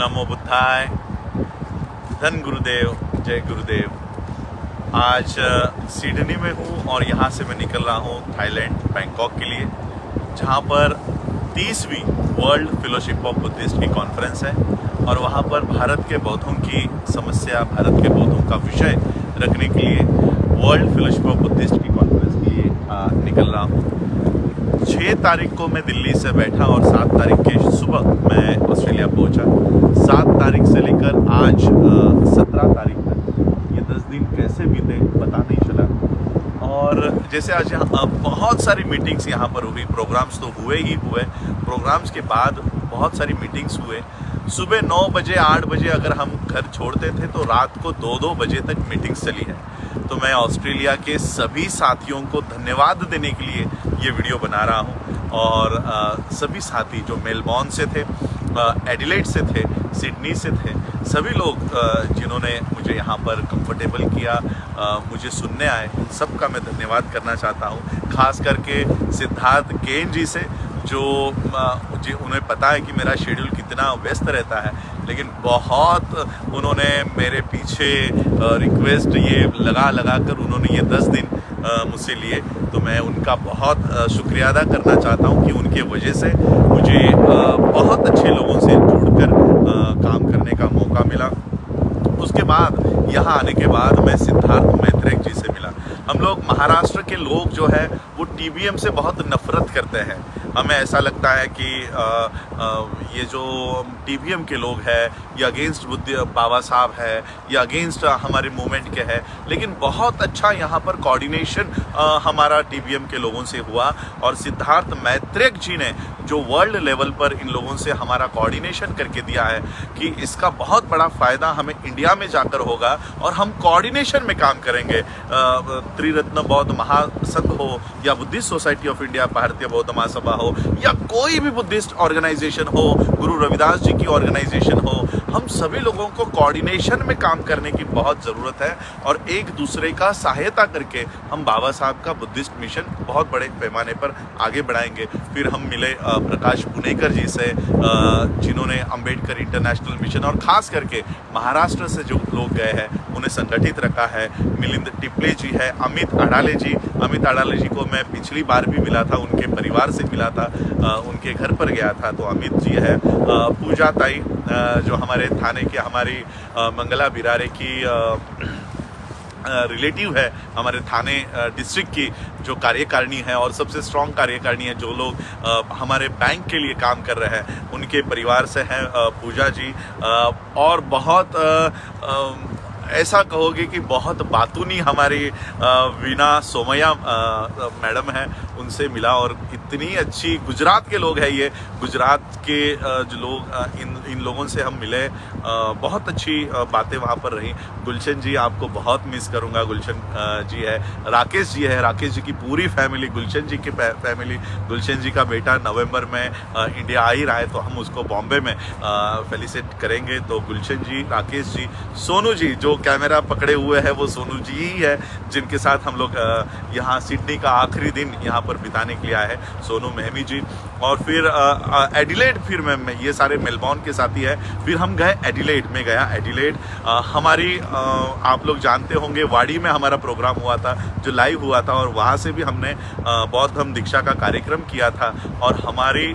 नमो बुद्धाय, धन गुरुदेव, जय गुरुदेव। आज सिडनी में हूँ और यहाँ से मैं निकल रहा हूँ थाईलैंड, बैंकॉक के लिए, जहाँ पर 30वीं वर्ल्ड फेलोशिप ऑफ बुद्धिस्ट की कॉन्फ्रेंस है और वहाँ पर भारत के बौद्धों की समस्या, भारत के बौद्धों का विषय रखने के लिए वर्ल्ड फेलोशिप ऑफ बुद्धिस्ट की कॉन्फ्रेंस के लिए निकल रहा हूँ। 6 तारीख को मैं दिल्ली से बैठा और 7 तारीख के सुबह मैं ऑस्ट्रेलिया पहुंचा। 7 तारीख से लेकर आज 17 तारीख तक ये 10 दिन कैसे बीते पता नहीं चला। और जैसे आज यहाँ बहुत सारी मीटिंग्स यहाँ पर हुई, प्रोग्राम्स तो हुए ही हुए, प्रोग्राम्स के बाद बहुत सारी मीटिंग्स हुए। सुबह 9 बजे 8 बजे अगर हम घर छोड़ते थे तो रात को 2-2 बजे तक मीटिंग्स चली है। तो मैं ऑस्ट्रेलिया के सभी साथियों को धन्यवाद देने के लिए ये वीडियो बना रहा हूँ। और सभी साथी जो मेलबॉर्न से थे, एडिलेड से थे, सिडनी से थे, सभी लोग जिन्होंने मुझे यहाँ पर कंफर्टेबल किया, मुझे सुनने आए, उन सब का मैं धन्यवाद करना चाहता हूँ। खास करके सिद्धार्थ केन जी से, जो उन्हें पता है कि मेरा शेड्यूल कितना व्यस्त रहता है, लेकिन बहुत उन्होंने मेरे पीछे रिक्वेस्ट ये लगा कर उन्होंने ये 10 दिन मुझसे लिए। तो मैं उनका बहुत शुक्रिया अदा करना चाहता हूँ कि उनके वजह से मुझे बहुत अच्छे लोगों से जुड़कर काम करने का मौका मिला। उसके बाद यहाँ आने के बाद मैं सिद्धार्थ मैत्रेय जी से मिला। हम लोग महाराष्ट्र के लोग जो है वो टीबीएम से बहुत नफरत करते हैं। हमें ऐसा लगता है कि ये जो टीबीएम के लोग हैं ये अगेंस्ट बाबा साहब है, या अगेंस्ट हमारे मूवमेंट के है, लेकिन बहुत अच्छा यहाँ पर कोऑर्डिनेशन हमारा टीबीएम के लोगों से हुआ। और सिद्धार्थ मैत्रेय जी ने जो वर्ल्ड लेवल पर इन लोगों से हमारा कोऑर्डिनेशन करके दिया है कि इसका बहुत बड़ा फ़ायदा हमें इंडिया में जाकर होगा और हम कोऑर्डिनेशन में काम करेंगे। त्रिरत्न बौद्ध महासंघ हो या बुद्धिस्ट सोसाइटी ऑफ इंडिया, भारतीय बौद्ध महासभा हो, या कोई भी बुद्धिस्ट ऑर्गेनाइजेशन हो, गुरु रविदास जी की ऑर्गेनाइजेशन हो, हम सभी लोगों को कोऑर्डिनेशन में काम करने की बहुत ज़रूरत है। और एक दूसरे का सहायता करके हम बाबा साहब का बुद्धिस्ट मिशन बहुत बड़े पैमाने पर आगे बढ़ाएंगे। फिर हम मिले प्रकाश पुनेकर जी से, जिन्होंने अंबेडकर इंटरनेशनल मिशन और ख़ास करके महाराष्ट्र से जो लोग गए हैं उन्हें संगठित रखा है। मिलिंद टिपले जी है, अमित अडाले जी को मैं पिछली बार भी मिला था, उनके परिवार से मिला था, उनके घर पर गया था। तो अमित जी है, पूजा ताई जो हमारे थाने के, हमारी मंगला बिरारे की रिलेटिव है, हमारे थाने डिस्ट्रिक्ट की जो कार्यकारिणी है और सबसे स्ट्रॉन्ग कार्यकारिणी है, जो लोग हमारे बैंक के लिए काम कर रहे हैं, उनके परिवार से हैं पूजा जी। और बहुत ऐसा कहोगे कि बहुत बातूनी हमारी वीना सोमैया मैडम है, उनसे मिला। और इतनी अच्छी, गुजरात के लोग हैं ये, गुजरात के जो लोग, इन लोगों से हम मिले, बहुत अच्छी बातें वहाँ पर रही। गुलशन जी, आपको बहुत मिस करूँगा। गुलशन जी है, राकेश जी है, राकेश जी की पूरी फैमिली, गुलशन जी की फैमिली, गुलशन जी का बेटा नवंबर में इंडिया आ ही रहा है, तो हम उसको बॉम्बे में फेलिसिट करेंगे। तो गुलशन जी, राकेश जी, सोनू जी जो कैमरा पकड़े हुए हैं वो सोनू जी ही है, जिनके साथ हम लोग यहाँ सिडनी का आखिरी दिन यहाँ पर बिताने के लिए आए हैं, सोनू मेहमी जी। और फिर एडिलेड, फिर मैं ये सारे मेलबॉर्न के साथी है। फिर हम गए एडिलेड में, गया एडिलेड। हमारी आप लोग जानते होंगे वाड़ी में हमारा प्रोग्राम हुआ था जो लाइव हुआ था, और वहाँ से भी हमने बौद्ध धम्म दीक्षा का कार्यक्रम किया था। और हमारी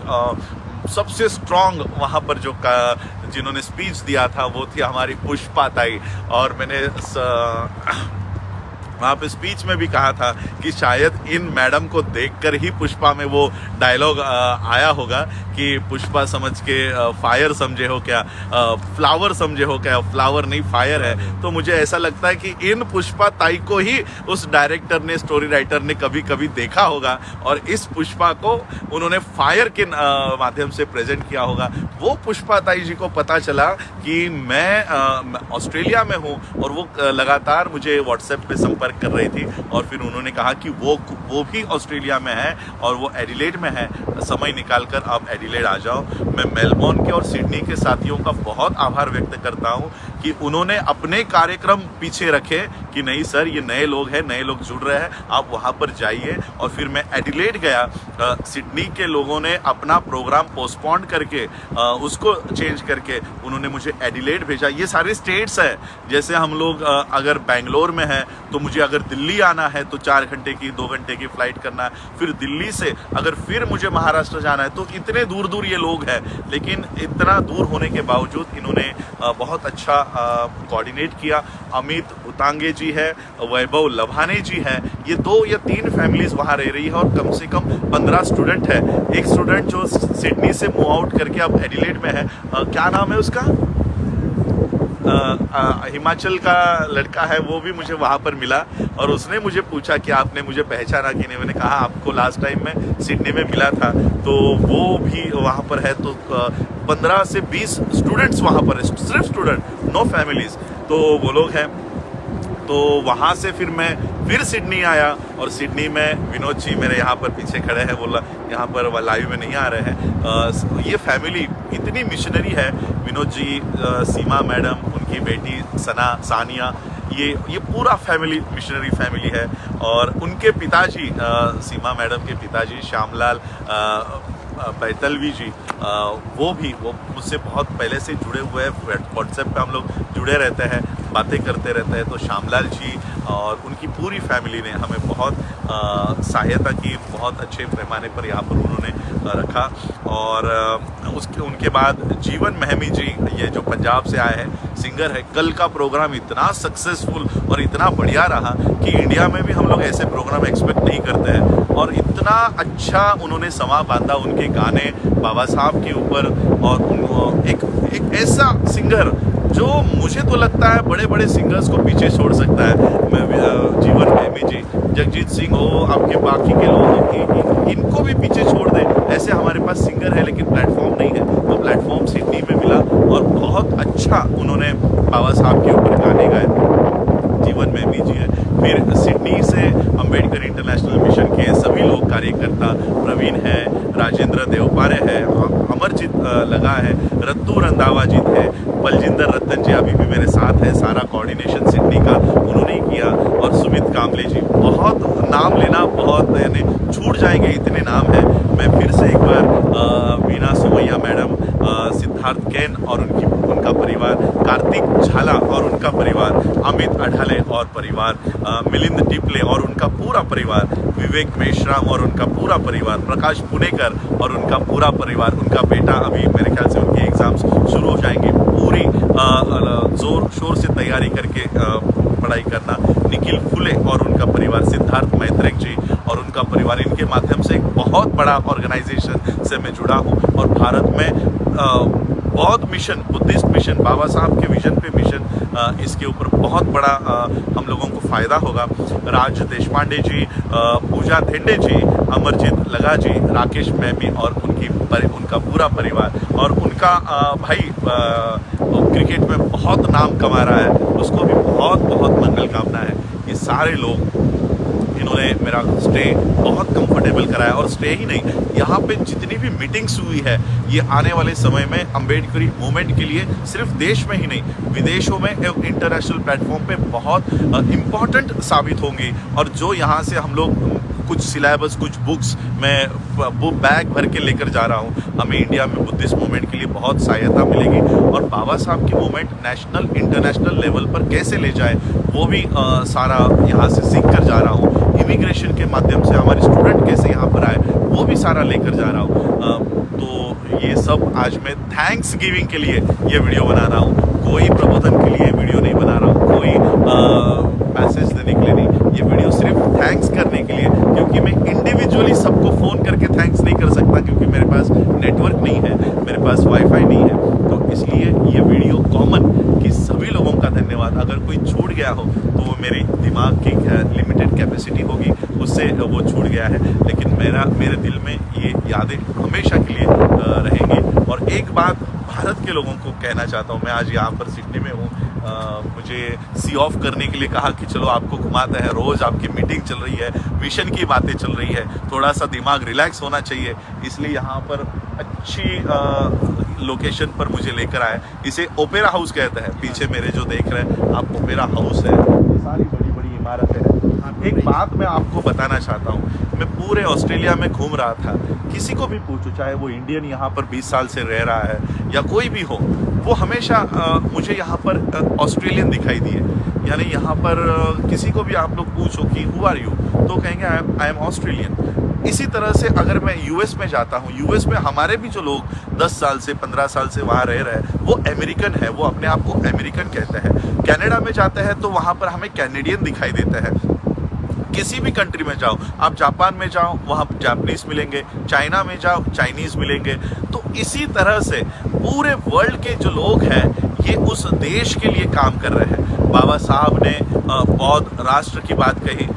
सबसे स्ट्रॉन्ग वहाँ पर जो जिन्होंने स्पीच दिया था वो थी हमारी पुष्पा ताई। और मैंने वहाँ पे स्पीच में भी कहा था कि शायद इन मैडम को देखकर ही पुष्पा में वो डायलॉग आया होगा कि पुष्पा समझ के फायर समझे हो क्या, फ्लावर समझे हो क्या, फ्लावर नहीं फायर है। तो मुझे ऐसा लगता है कि इन पुष्पा ताई को ही उस डायरेक्टर ने, स्टोरी राइटर ने कभी कभी देखा होगा और इस पुष्पा को उन्होंने फायर के माध्यम से प्रेजेंट किया होगा। वो पुष्पा ताई जी को पता चला कि मैं ऑस्ट्रेलिया में हूँ, और वो लगातार मुझे व्हाट्सएप पे संपर्क कर रही थी। और फिर उन्होंने कहा कि वो भी ऑस्ट्रेलिया में है और वो एडिलेड में है, समय निकालकर आप एडिलेड आ जाओ। मैं मेलबॉर्न के और सिडनी के साथियों का बहुत आभार व्यक्त करता हूँ कि उन्होंने अपने कार्यक्रम पीछे रखे कि नहीं सर ये नए लोग हैं, नए लोग जुड़ रहे हैं, आप वहाँ पर जाइए। और फिर मैं एडिलेड गया, सिडनी के लोगों ने अपना प्रोग्राम पोस्टपोन करके उसको चेंज करके उन्होंने मुझे एडिलेड भेजा। ये सारे स्टेट्स है, जैसे हम लोग अगर बेंगलोर में है तो मुझे अगर दिल्ली आना है तो 4 घंटे की 2 घंटे की फ्लाइट करना है, फिर दिल्ली से अगर फिर मुझे महाराष्ट्र जाना है, तो इतने दूर दूर ये लोग हैं। लेकिन इतना दूर होने के बावजूद इन्होंने बहुत अच्छा कोऑर्डिनेट किया। अमित उतांगे जी है, वैभव लभाने जी है, ये 2 या 3 फैमिलीज वहाँ रह रही है और कम से कम 15 स्टूडेंट है। एक स्टूडेंट जो सिडनी से मूव आउट करके अब एडिलेड में है, क्या नाम है उसका, हिमाचल का लड़का है, वो भी मुझे वहाँ पर मिला और उसने मुझे पूछा कि आपने मुझे पहचाना कि नहीं। मैंने कहा आपको लास्ट टाइम मैं सिडनी में मिला था। तो वो भी वहाँ पर है। तो 15 से 20 स्टूडेंट्स वहाँ पर है, सिर्फ स्टूडेंट, नो फैमिलीज। तो वो लोग हैं। तो वहाँ से फिर मैं फिर सिडनी आया और सिडनी में विनोद जी मेरे यहाँ पर पीछे खड़े हैं, बोला यहाँ पर लाइव में नहीं आ रहे हैं। ये फैमिली इतनी मिशनरी है, विनोद जी, सीमा मैडम, उनकी बेटी सना, सानिया, ये पूरा फैमिली मिशनरी फैमिली है। और उनके पिताजी, सीमा मैडम के पिताजी श्यामलाल बैतलवी जी, वो मुझसे बहुत पहले से जुड़े हुए हैं। व्हाट्सएप पे हम लोग जुड़े रहते हैं, बातें करते रहते हैं। तो श्यामलाल जी और उनकी पूरी फैमिली ने हमें बहुत सहायता की, बहुत अच्छे पैमाने पर यहाँ पर उन्होंने रखा। और उनके बाद जीवन महमी जी, ये जो पंजाब से आए हैं, सिंगर है। कल का प्रोग्राम इतना सक्सेसफुल और इतना बढ़िया रहा कि इंडिया में भी हम लोग ऐसे प्रोग्राम एक्सपेक्ट नहीं करते हैं। और इतना अच्छा उन्होंने समा बांधा, उनके गाने बाबा साहब के ऊपर। और एक ऐसा सिंगर जो मुझे तो लगता है बड़े बड़े सिंगर्स को पीछे छोड़ सकता है। जीवन महमी जी, जगजीत सिंह हो, आपके बाकी के लोग इनको भी पीछे छोड़ दे, ऐसे हमारे पास सिंगर है लेकिन प्लेटफॉर्म नहीं है। तो प्लेटफॉर्म सिडनी में मिला और बहुत अच्छा उन्होंने बाबा साहब के ऊपर गाने गाए। जीवन महमी जी है। फिर सिडनी से अंबेडकर इंटरनेशनल मिशन के सभी लोग कार्यकर्ता, प्रवीण है, राजेंद्र देवपारे है, अमरजीत लगा है, रत्तू रंधावा जी थे, बलजिंदर रतन जी अभी भी मेरे साथ है। सारा कोऑर्डिनेशन सिडनी का उन्होंने ही किया। और सुमित कामले जी, बहुत नाम लेना बहुत यानी छूट जाएंगे, इतने नाम हैं। मैं फिर से एक बार वीना सोमैया मैडम, सिद्धार्थ कैन और उनका परिवार, कार्तिक झाला और उनका परिवार, अमित अढ़ाले और परिवार, मिलिंद टिपले और उनका पूरा परिवार, विवेक मेश्राम और उनका पूरा परिवार, प्रकाश पुणेकर और उनका पूरा परिवार, उनका बेटा, अभी मेरे ख्याल से उनके एग्जाम्स शुरू हो जाएंगे, पूरी जोर शोर से तैयारी करके पढ़ाई करना, निखिल फुले और उनका परिवार, सिद्धार्थ मैत्रेक जी और उनका परिवार। इनके माध्यम से एक बहुत बड़ा ऑर्गेनाइजेशन से मैं जुड़ा हूँ और भारत में बौद्ध मिशन, बुद्धिस्ट मिशन, बाबा साहब के विजन पे मिशन, इसके ऊपर बहुत बड़ा हम लोगों को फ़ायदा होगा। राज देशपांडे जी, पूजा धेंडे जी, अमरजीत लगा जी, राकेश मैमी और उनका पूरा परिवार, और उनका भाई क्रिकेट में बहुत नाम कमा रहा है, उसको भी बहुत बहुत मंगल कामना है। ये सारे लोग, इन्होंने मेरा स्टे बहुत कंफर्टेबल कराया। और स्टे ही नहीं, यहाँ पे जितनी भी मीटिंग्स हुई है, ये आने वाले समय में अम्बेडकरी मूवमेंट के लिए सिर्फ देश में ही नहीं, विदेशों में, इंटरनेशनल प्लेटफॉर्म पे बहुत इम्पॉर्टेंट साबित होंगी। और जो यहाँ से हम लोग कुछ सिलेबस, कुछ बुक्स मैं बैग भर के लेकर जा रहा हूँ, हमें इंडिया में बुद्धिस्ट मूवमेंट के लिए बहुत सहायता मिलेगी। और बाबा साहब की मूवमेंट नेशनल, इंटरनेशनल लेवल पर कैसे ले जाए, वो भी सारा यहाँ से सीख कर जा रहा हूँ। इमिग्रेशन के माध्यम से हमारे स्टूडेंट कैसे यहाँ पर आए, वो भी सारा लेकर जा रहा हूँ। तो ये सब आज मैं थैंक्स गिविंग के लिए ये वीडियो बना रहा हूँ, कोई प्रबोधन के लिए वीडियो नहीं बना रहा हूँ, कोई मैसेज देने के लिए नहीं, ये वीडियो सिर्फ थैंक्स करने के लिए, क्योंकि मैं इंडिविजुअली सबको फ़ोन करके थैंक्स नहीं कर सकता, क्योंकि मेरे पास नेटवर्क नहीं है, मेरे पास वाईफाई नहीं है। तो इसलिए ये वीडियो कॉमन कि सभी लोगों का धन्यवाद। अगर कोई छूट गया हो तो वो मेरी दिमाग की लिमिटेड कैपेसिटी होगी, उससे वो छूट गया है, लेकिन मेरे दिल में ये यादें हमेशा के लिए रहेंगी। और एक बात भारत के लोगों को कहना चाहता हूँ, मैं आज यहाँ पर सिडनी में हूँ, मुझे सी ऑफ करने के लिए कहा कि चलो आपको घुमाते हैं, रोज़ आपकी मीटिंग चल रही है, मिशन की बातें चल रही है, थोड़ा सा दिमाग रिलैक्स होना चाहिए, इसलिए यहाँ पर अच्छी लोकेशन पर मुझे लेकर आए। इसे ओपेरा हाउस कहते हैं। पीछे मेरे जो देख रहे हैं आप ओपेरा हाउस है, ये सारी बड़ी बड़ी इमारतें हैं। एक बात मैं आपको बताना चाहता हूँ, मैं पूरे ऑस्ट्रेलिया में घूम रहा था, किसी को भी पूछो चाहे वो इंडियन यहाँ पर 20 साल से रह रहा है या कोई भी हो, वो हमेशा मुझे यहाँ पर ऑस्ट्रेलियन दिखाई दिए। यानी यहाँ पर किसी को भी आप लोग पूछो कि हु आर यू, तो कहेंगे आई एम ऑस्ट्रेलियन। इसी तरह से अगर मैं यूएस में जाता हूँ, यूएस में हमारे भी जो लोग 10 साल से 15 साल से वहाँ रह रहे हैं वो अमेरिकन है, वो अपने आप को अमेरिकन कहते हैं। कनाडा में जाते हैं तो वहाँ पर हमें कैनेडियन दिखाई देते हैं। किसी भी कंट्री में जाओ, आप जापान में जाओ वहाँ जापानीज मिलेंगे, चाइना में जाओ चाइनीज मिलेंगे। तो इसी तरह से पूरे वर्ल्ड के जो लोग हैं ये उस देश के लिए काम कर रहे हैं। बाबा साहब ने बौद्ध राष्ट्र की बात कही,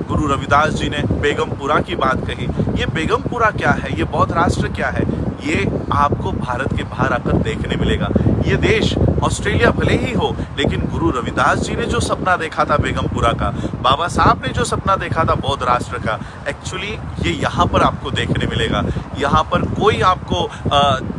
गुरु रविदास जी ने बेगमपुरा की बात कही। ये बेगमपुरा क्या है, ये बौद्ध राष्ट्र क्या है, ये आपको भारत के बाहर आकर देखने मिलेगा। ये देश ऑस्ट्रेलिया भले ही हो, लेकिन गुरु रविदास जी ने जो सपना देखा था बेगमपुरा का, बाबा साहब ने जो सपना देखा था बौद्ध राष्ट्र का, एक्चुअली ये यहाँ पर आपको देखने मिलेगा। यहाँ पर कोई आपको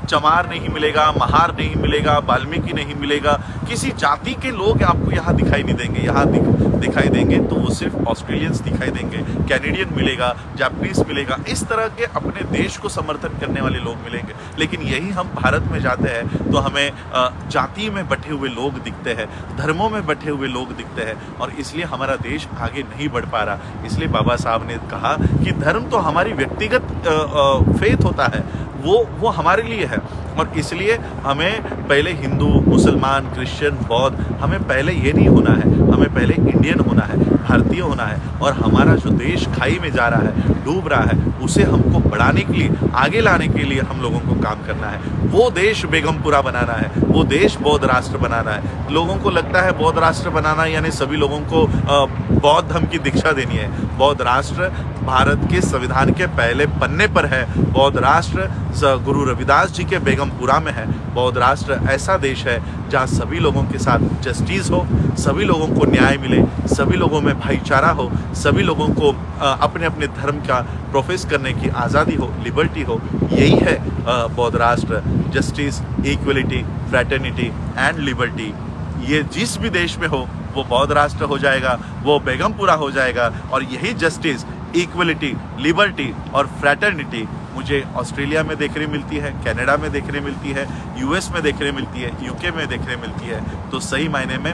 चमार नहीं मिलेगा, महार नहीं मिलेगा, वाल्मीकि नहीं मिलेगा, किसी जाति के लोग आपको यहाँ दिखाई नहीं देंगे। यहाँ दिखाई देंगे तो वो सिर्फ ऑस्ट्रेलियंस दिखाई देंगे, कैनेडियन मिलेगा, जापानीज मिलेगा, इस तरह के अपने देश को समर्थन करने वाले लोग मिलेंगे। लेकिन यही हम भारत में जाते हैं तो हमें जाति में बटे हुए लोग दिखते हैं, धर्मों में बटे हुए लोग दिखते हैं, और इसलिए हमारा देश आगे नहीं बढ़ पा रहा। इसलिए बाबा साहब ने कहा कि धर्म तो हमारी व्यक्तिगत फेथ होता है, वो हमारे लिए है, और इसलिए हमें पहले हिंदू, मुसलमान, क्रिश्चियन, बौद्ध, हमें पहले ये नहीं होना है, हमें पहले इंडियन होना है, भारतीय होना है। और हमारा जो देश खाई में जा रहा है, डूब रहा है, उसे हमको बढ़ाने के लिए, आगे लाने के लिए हम लोगों को काम करना है। वो देश बेगमपुरा बनाना है, वो देश बौद्ध राष्ट्र बनाना है। लोगों को लगता है बौद्ध राष्ट्र बनाना यानी सभी लोगों को बौद्ध धर्म की दीक्षा देनी है। बौद्ध राष्ट्र भारत के संविधान के पहले पन्ने पर है। बौद्ध राष्ट्र गुरु रविदास जी के बेगमपुरा में है। बौद्ध राष्ट्र ऐसा देश है जहाँ सभी लोगों के साथ जस्टिस हो, सभी लोगों को न्याय मिले, सभी लोगों में भाईचारा हो, सभी लोगों को अपने अपने धर्म का प्रोफेस करने की आज़ादी हो, लिबर्टी हो। यही है बौद्ध राष्ट्र, justice, equality, fraternity and liberty. ये जिस भी देश में हो वो बौद्ध राष्ट्र हो जाएगा, वो बेगमपुरा हो जाएगा। और यही जस्टिस, इक्वलिटी, लिबर्टी और फ्रैटर्निटी मुझे ऑस्ट्रेलिया में देखने मिलती है, कनाडा में देखने मिलती है, यूएस में देखने मिलती है, यूके में देखने मिलती है। तो सही मायने में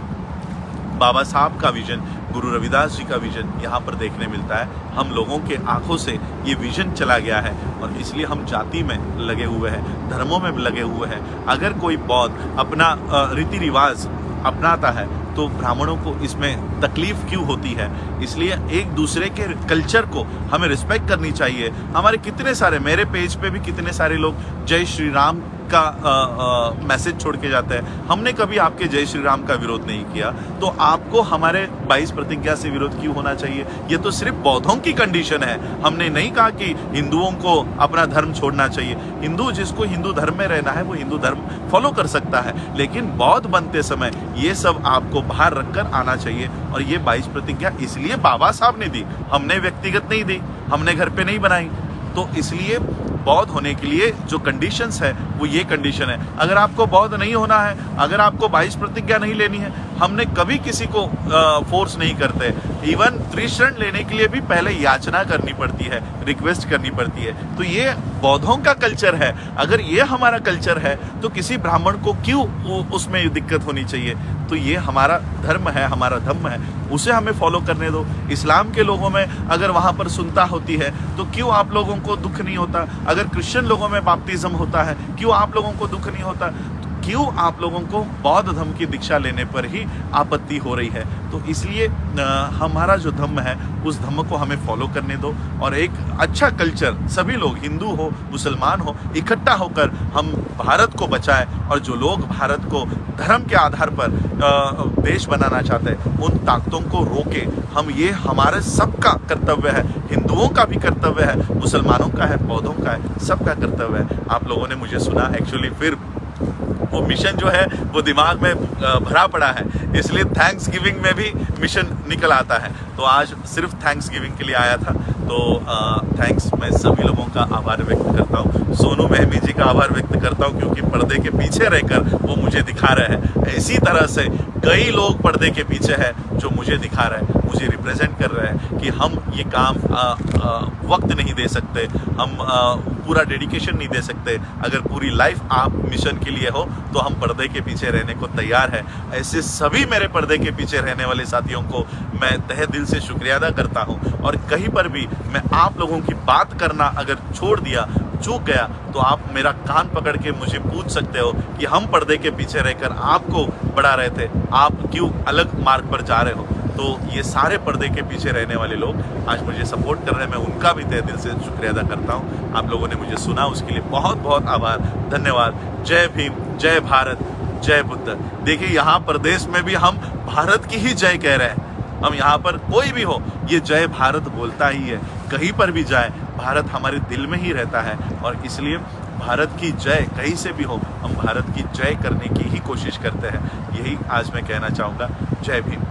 बाबा साहब का विजन, गुरु रविदास जी का विजन यहाँ पर देखने मिलता है। हम लोगों के आंखों से ये विजन चला गया है, और इसलिए हम जाति में लगे हुए हैं, धर्मों में लगे हुए हैं। अगर कोई बौद्ध अपना रीति रिवाज अपनाता है तो ब्राह्मणों को इसमें तकलीफ क्यों होती है? इसलिए एक दूसरे के कल्चर को हमें रिस्पेक्ट करनी चाहिए। हमारे कितने सारे, मेरे पेज पे भी कितने सारे लोग जय श्री राम का मैसेज छोड़ के जाते हैं। हमने कभी आपके जय श्री राम का विरोध नहीं किया, तो आपको हमारे 22 प्रतिज्ञा से विरोध क्यों होना चाहिए? ये तो सिर्फ बौद्धों की कंडीशन है। हमने नहीं कहा कि हिंदुओं को अपना धर्म छोड़ना चाहिए। हिंदू, जिसको हिंदू धर्म में रहना है वो हिंदू धर्म फॉलो कर सकता है, लेकिन बौद्ध बनते समय ये सब आपको बाहर रखकर आना चाहिए। और ये 22 प्रतिज्ञा इसलिए बाबा साहब ने दी, हमने व्यक्तिगत नहीं दी, हमने घर पे नहीं बनाई। तो इसलिए बौद्ध होने के लिए जो कंडीशंस है वो ये कंडीशन है। अगर आपको बौद्ध नहीं होना है, अगर आपको 22 प्रतिज्ञा नहीं लेनी है, हमने कभी किसी को फोर्स नहीं करते। इवन त्रिशरण लेने के लिए भी पहले याचना करनी पड़ती है, रिक्वेस्ट करनी पड़ती है। तो ये बौद्धों का कल्चर है। अगर ये हमारा कल्चर है तो किसी ब्राह्मण को क्यों उसमें दिक्कत होनी चाहिए? तो ये हमारा धर्म है, हमारा धम्म है, उसे हमें फॉलो करने दो। इस्लाम के लोगों में अगर वहाँ पर सुनता होती है तो क्यों आप लोगों को दुख नहीं होता? अगर क्रिश्चियन लोगों में बैप्टिज्म होता है क्यों आप लोगों को दुख नहीं होता? क्यों आप लोगों को बौद्ध धर्म की दीक्षा लेने पर ही आपत्ति हो रही है? तो इसलिए हमारा जो धर्म है उस धर्म को हमें फॉलो करने दो, और एक अच्छा कल्चर, सभी लोग हिंदू हो, मुसलमान हो, इकट्ठा होकर हम भारत को बचाएं। और जो लोग भारत को धर्म के आधार पर देश बनाना चाहते हैं उन ताकतों को रोके हम। ये हमारे सबका कर्तव्य है, हिंदुओं का भी कर्तव्य है, मुसलमानों का है, बौद्धों का है, सबका कर्तव्य है। आप लोगों ने मुझे सुना, एक्चुअली फिर वो मिशन जो है वो दिमाग में भरा पड़ा है, इसलिए थैंक्स गिविंग में भी मिशन निकल आता है। तो आज सिर्फ थैंक्स गिविंग के लिए आया था। तो थैंक्स, मैं सभी लोगों का आभार व्यक्त करता हूँ। सोनू महमी जी का आभार व्यक्त करता हूँ क्योंकि पर्दे के पीछे रहकर वो मुझे दिखा रहे हैं। इसी तरह से कई लोग पर्दे के पीछे हैं जो मुझे दिखा रहे हैं, मुझे रिप्रेजेंट कर रहे हैं कि हम ये काम वक्त नहीं दे सकते, हम पूरा डेडिकेशन नहीं दे सकते। अगर पूरी लाइफ आप मिशन के लिए हो तो हम पर्दे के पीछे रहने को तैयार है। ऐसे सभी मेरे पर्दे के पीछे रहने वाले साथियों को मैं तहे दिल से शुक्रिया अदा करता हूँ। और कहीं पर भी मैं आप लोगों की बात करना अगर छोड़ दिया, चूक गया, तो आप मेरा कान पकड़ के मुझे पूछ सकते हो कि हम पर्दे के पीछे रहकर आपको बढ़ा रहे थे, आप क्यों अलग मार्ग पर जा रहे हो। तो ये सारे पर्दे के पीछे रहने वाले लोग आज मुझे सपोर्ट कर रहे हैं, मैं उनका भी तहे दिल से शुक्रिया अदा करता हूँ। आप लोगों ने मुझे सुना, उसके लिए बहुत बहुत आभार, धन्यवाद। जय भीम, जय भारत, जय बुद्ध। देखिए, यहाँ प्रदेश में भी हम भारत की ही जय कह रहे हैं। हम यहाँ पर कोई भी हो, ये जय भारत बोलता ही है। कहीं पर भी जाए, भारत हमारे दिल में ही रहता है और इसलिए भारत की जय कहीं से भी हो, हम भारत की जय करने की ही कोशिश करते हैं। यही आज मैं कहना चाहूँगा। जय भीम।